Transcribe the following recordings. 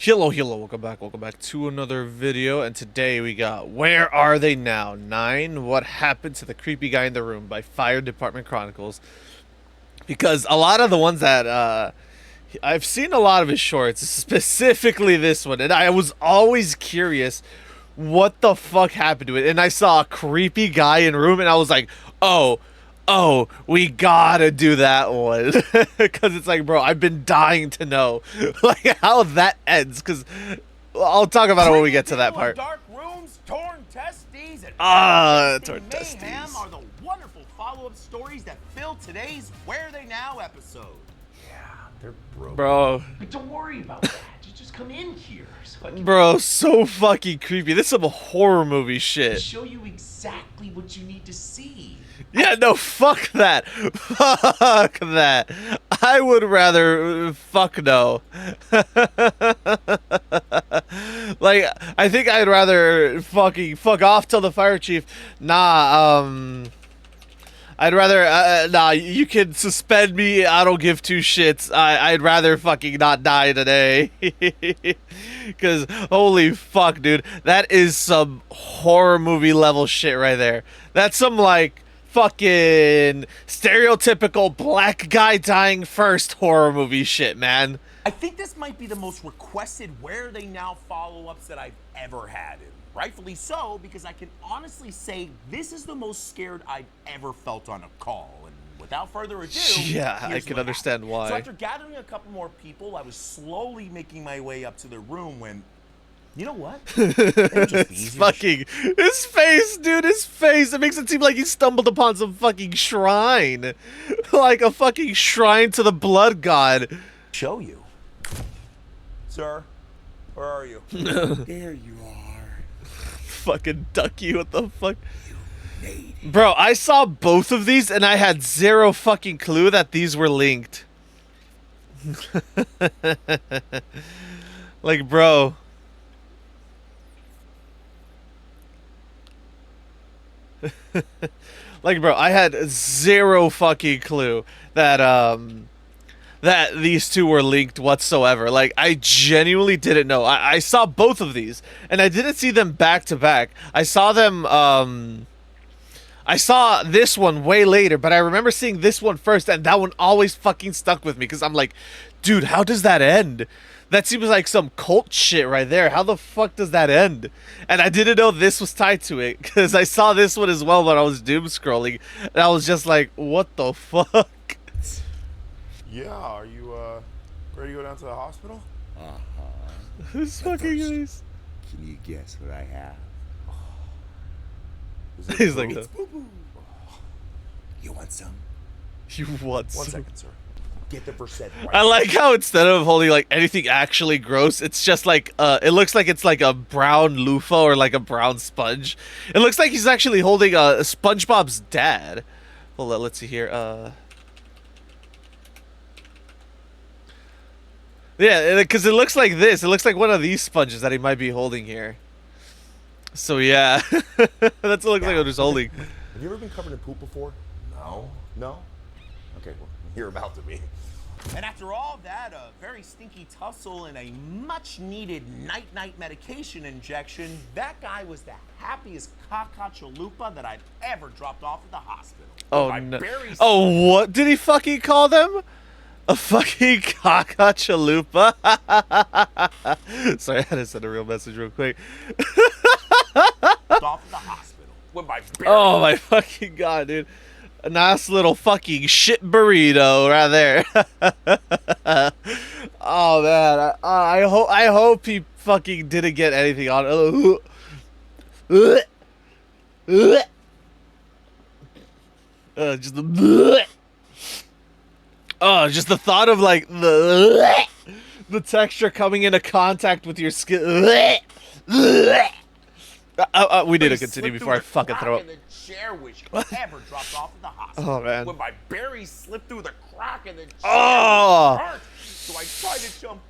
Hello, welcome back to another video, and today we got Where Are They Now? 9, What Happened to the Creepy Guy in the Room by Fire Department Chronicles. Because a lot of the ones that, I've seen a lot of his shorts, specifically this one, and I was always curious what the fuck happened to it, and I saw a creepy guy in room, and I was like, oh, we gotta do that one. Because it's like, bro, I've been dying to know like how that ends, because I'll talk about it when we get to that part. Dark rooms, torn testes, and torn testes mayhem are the wonderful follow-up stories that fill today's Where Are They Now episode. Yeah, they're broken. Bro. But don't worry about that. You just come in here. So I can Bro, so fucking creepy. This is some horror movie shit. show you exactly what you need to see. Yeah, no, fuck that. Fuck that. I would rather fuck no. Like, I think I'd rather fucking fuck off till the fire chief. Nah, I'd rather, nah, you can suspend me, I don't give two shits. I'd rather fucking not die today. Because, holy fuck, dude, that is some horror movie level shit right there. That's some, like, fucking stereotypical black guy dying first horror movie shit, man. I think this might be the most requested Where Are They Now follow-ups that I've ever had. And rightfully so, because I can honestly say this is the most scared I've ever felt on a call. And without further ado, Yeah, I here's can what understand happened. why. So after gathering a couple more people, I was slowly making my way up to the room when, you know what? It's fucking his face, dude, his face. It makes it seem like he stumbled upon some fucking shrine. Like a fucking shrine to the blood god. show you. Sir, where are you? There you are. Fucking Ducky, what the fuck? You made it. Bro, I saw both of these and I had zero fucking clue that these were linked. Like, bro. Like, bro, I had zero fucking clue that that these two were linked whatsoever. Like, I genuinely didn't know. I saw both of these, and I didn't see them back to back. I saw them, I saw this one way later, but I remember seeing this one first, and that one always fucking stuck with me, because I'm like, dude, how does that end? That seems like some cult shit right there. How the fuck does that end? And I didn't know this was tied to it, because I saw this one as well when I was doom scrolling, and I was just like, what the fuck? Yeah, are you ready to go down to the hospital? Who's But fucking first, is? Can you guess what I have? Is it He's like, proof? Boo-boo. You want some? you what? 1 second, sir. Get the versed I like how instead of holding like anything actually gross, it's just like it looks like it's like a brown loofah or like a brown sponge. It looks like he's actually holding SpongeBob's dad. Hold on, let's see here. Yeah, because it looks like this. It looks like one of these sponges that he might be holding here. So yeah, that's what it looks like what he's holding. Have you ever been covered in poop before? No. No? Okay, well, you're about to be. And after all that, a very stinky tussle and a much-needed night-night medication injection, that guy was the happiest cockachalupa that I've ever dropped off at the hospital. Oh My no! berries- Oh, what did he fucking call them? A fucking cockachalupa? Sorry, I had to send a real message real quick. off at the hospital. When my berries- Oh my fucking god, dude. A nice little fucking shit burrito right there. Oh man, I hope he fucking didn't get anything on it. Just the just the thought of like the texture coming into contact with your skin. We need to continue Slipped before I through the fucking crack throw up. in the chair which ever dropped off at the hospital. Oh, man. When my berries slipped through the crack in the chair, Oh. it hurt. So I tried to jump.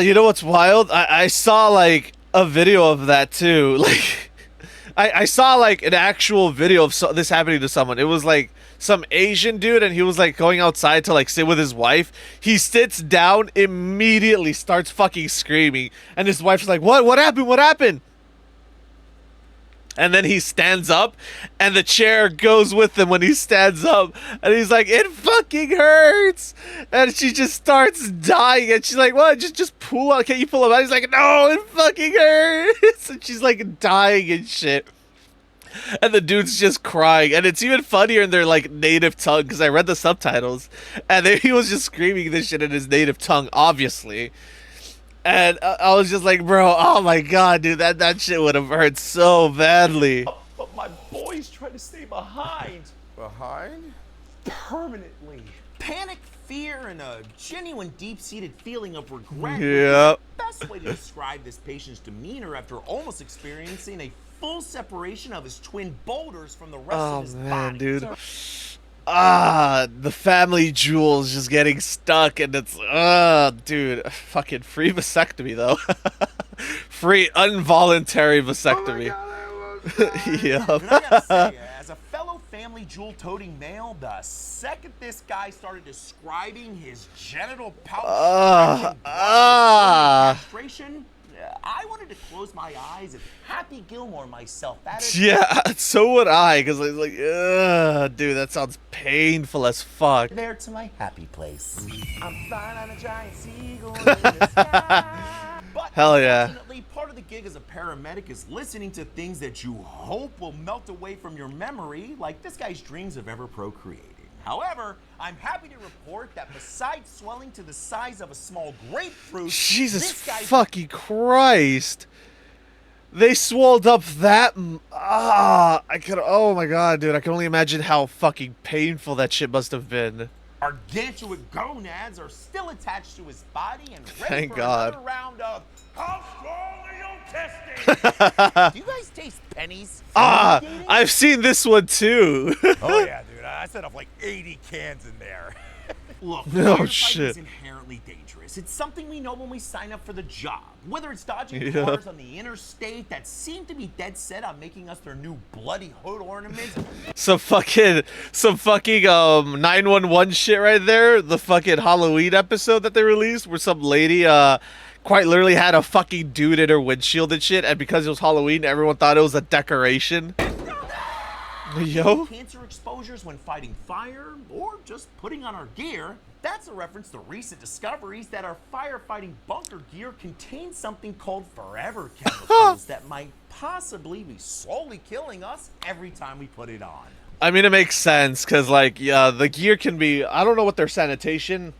You know what's wild? I saw like a video of that too. Like, I saw like an actual video of this happening to someone. It was like some Asian dude, and he was like going outside to like sit with his wife. He sits down, immediately starts fucking screaming, and his wife's like, what happened, what happened? And then he stands up, and the chair goes with him when he stands up. And he's like, it fucking hurts. And she just starts dying. And she's like, what? Just pull out. Can't you pull him out? He's like, no, it fucking hurts. And she's like dying and shit. And the dude's just crying. And it's even funnier in their like native tongue, because I read the subtitles. And he was just screaming this shit in his native tongue, obviously. And I was just like, bro, oh my god, dude, that shit would have hurt so badly. But my boys try to stay behind. Behind? Permanently. Panic, fear, and a genuine deep-seated feeling of regret. Yep. The best way to describe this patient's demeanor after almost experiencing a full separation of his twin boulders from the rest of his body. Dude. The family jewels just getting stuck, and it's dude, fucking free vasectomy though. Free involuntary vasectomy. Yep. And I gotta say, as a fellow family jewel toting male, the second this guy started describing his genital pouch castration, I wanted to close my eyes and Happy Gilmore myself. That is Yeah, so would I, because I was like, dude, that sounds painful as fuck. there to my happy place. I'm flying on a giant seagull in the sky. But Hell yeah. unfortunately, part of the gig as a paramedic is listening to things that you hope will melt away from your memory, like this guy's dreams of ever procreating. However, I'm happy to report that besides swelling to the size of a small grapefruit, Jesus this guy's fucking Christ. They swelled up that. Oh my god, dude. I can only imagine how fucking painful that shit must have been. gargantuan gonads are still attached to his body and ready Thank for God. another round of how strong are you testing? Do you guys taste pennies? I've seen this one too. Oh yeah, dude. I set up like 80 cans in there. Look, Oh, firefighting shit. is inherently dangerous. It's something we know when we sign up for the job. Whether it's dodging Yeah. cars on the interstate that seem to be dead set on making us their new bloody hood ornament. some fucking 911 shit right there. The fucking Halloween episode that they released where some lady quite literally had a fucking dude in her windshield and shit, and because it was Halloween, everyone thought it was a decoration. Yo. Cancer exposures when fighting fire or just putting on our gear. That's a reference to recent discoveries that our firefighting bunker gear contains something called forever chemicals that might possibly be slowly killing us every time we put it on. I mean, it makes sense, because, like, yeah, the gear can be... I don't know what their sanitation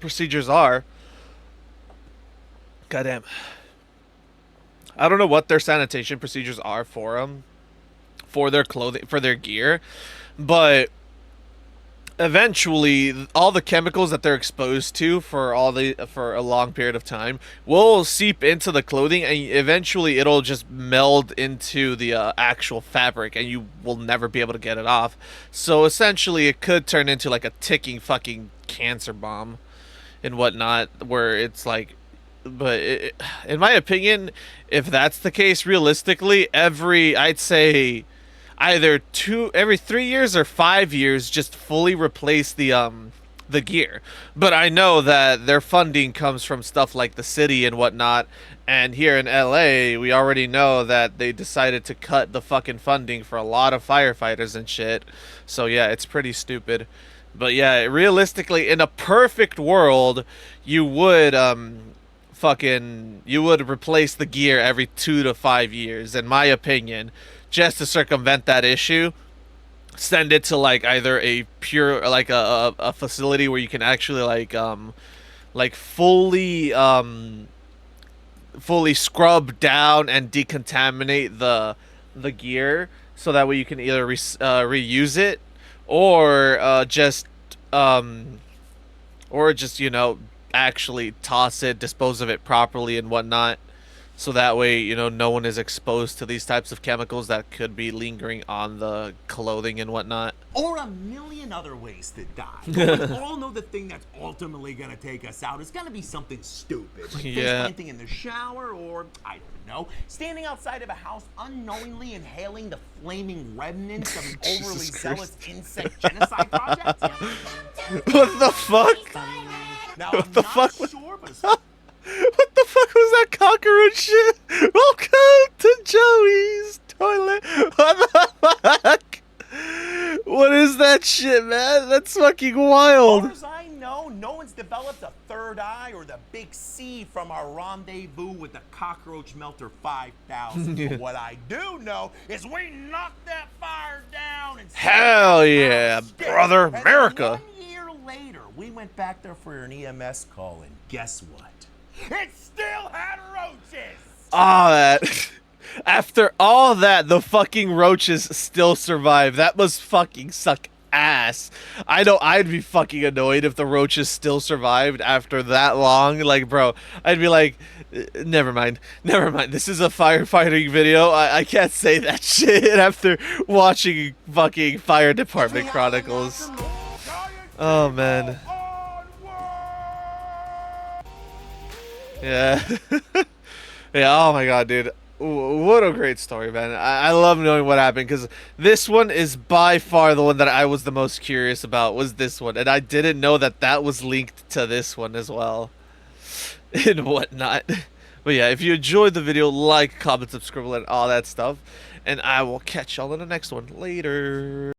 procedures are. Goddamn. I don't know what their sanitation procedures are for them. For their clothing, for their gear. But... eventually, all the chemicals that they're exposed to for a long period of time will seep into the clothing, and eventually it'll just meld into the actual fabric, and you will never be able to get it off. So essentially, it could turn into like a ticking fucking cancer bomb and whatnot, where it's like. But in my opinion, if that's the case, realistically, I'd say. Either every 3 years or 5 years, just fully replace the gear. But I know that their funding comes from stuff like the city and whatnot. And here in LA, we already know that they decided to cut the fucking funding for a lot of firefighters and shit. So yeah, it's pretty stupid. But yeah, realistically, in a perfect world, you would replace the gear every 2 to 5 years, in my opinion. Just to circumvent that issue, send it to like either a pure, like a facility where you can actually like fully scrub down and decontaminate the gear, so that way you can either reuse it or just actually toss it, dispose of it properly and whatnot. so that way, you know, no one is exposed to these types of chemicals that could be lingering on the clothing and whatnot. Or a million other ways to die. But we all know the thing that's ultimately gonna take us out is gonna be something stupid. Like face planting in the shower, or I don't know, standing outside of a house unknowingly inhaling the flaming remnants of an overly zealous insect genocide project. What the fuck? Now, What I'm the not fuck was- sure, but What the fuck was that cockroach shit? Welcome to Joey's toilet. What the fuck? What is that shit, man? That's fucking as wild. far as I know, no one's developed a third eye or the big C from our rendezvous with the Cockroach Melter 5000. But what I do know is we knocked that fire down and Hell yeah, brother, And then America. 1 year later, we went back there for an EMS call, and guess what? It still had roaches! All that. After all that, the fucking roaches still survive. That must fucking suck ass. I know I'd be fucking annoyed if the roaches still survived after that long. Like, bro, I'd be like, never mind. Never mind. This is a firefighting video. I can't say that shit after watching fucking Fire Department Chronicles. Oh, man. Yeah. Yeah, oh my god, dude. What a great story, man. I love knowing what happened, because this one is by far the one that I was the most curious about, was this one. And I didn't know that that was linked to this one as well. And whatnot. But yeah, if you enjoyed the video, like, comment, subscribe, and all that stuff. And I will catch y'all in the next one. Later.